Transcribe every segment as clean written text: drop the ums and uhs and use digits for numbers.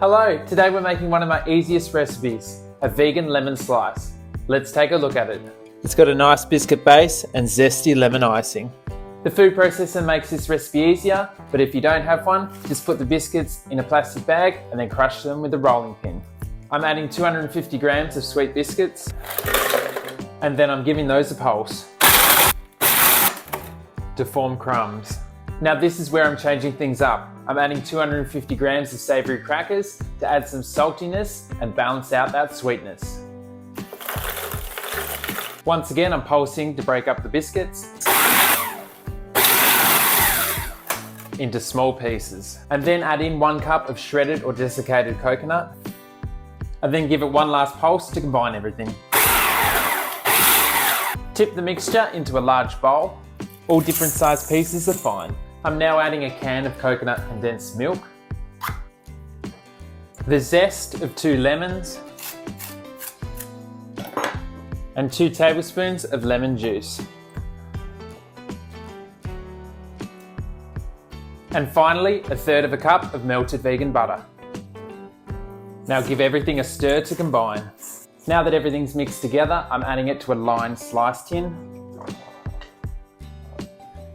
Hello, today we're making one of my easiest recipes, a vegan lemon slice. Let's take a look at it. It's got a nice biscuit base and zesty lemon icing. The food processor makes this recipe easier, but if you don't have one, just put the biscuits in a plastic bag and then crush them with a rolling pin. I'm adding 250 grams of sweet biscuits, and then I'm giving those a pulse to form crumbs. Now this is where I'm changing things up. I'm adding 250 grams of savoury crackers to add some saltiness and balance out that sweetness. Once again, I'm pulsing to break up the biscuits into small pieces. And then add in 1 cup of shredded or desiccated coconut. And then give it one last pulse to combine everything. Tip the mixture into a large bowl. All different sized pieces are fine. I'm now adding a can of coconut condensed milk, the zest of 2 lemons, and 2 tablespoons of lemon juice. And finally, 1/3 cup of melted vegan butter. Now give everything a stir to combine. Now that everything's mixed together, I'm adding it to a lined slice tin,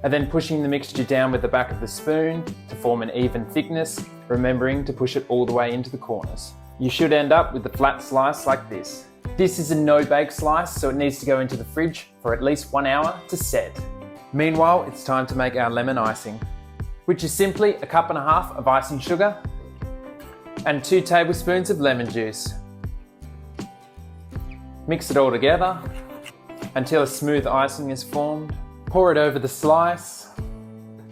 and then pushing the mixture down with the back of the spoon to form an even thickness, remembering to push it all the way into the corners. You should end up with a flat slice like this. This is a no-bake slice, so it needs to go into the fridge for at least 1 hour to set. Meanwhile, it's time to make our lemon icing, which is simply 1.5 cups of icing sugar and 2 tablespoons of lemon juice. Mix it all together until a smooth icing is formed. Pour it over the slice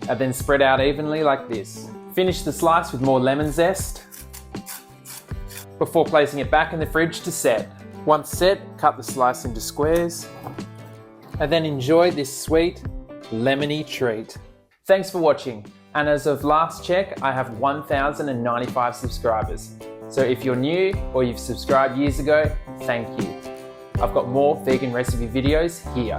and then spread out evenly like this. Finish the slice with more lemon zest before placing it back in the fridge to set. Once set, cut the slice into squares and then enjoy this sweet, lemony treat. Thanks for watching, and as of last check, I have 1,095 subscribers. So if you're new or you've subscribed years ago, thank you. I've got more vegan recipe videos here.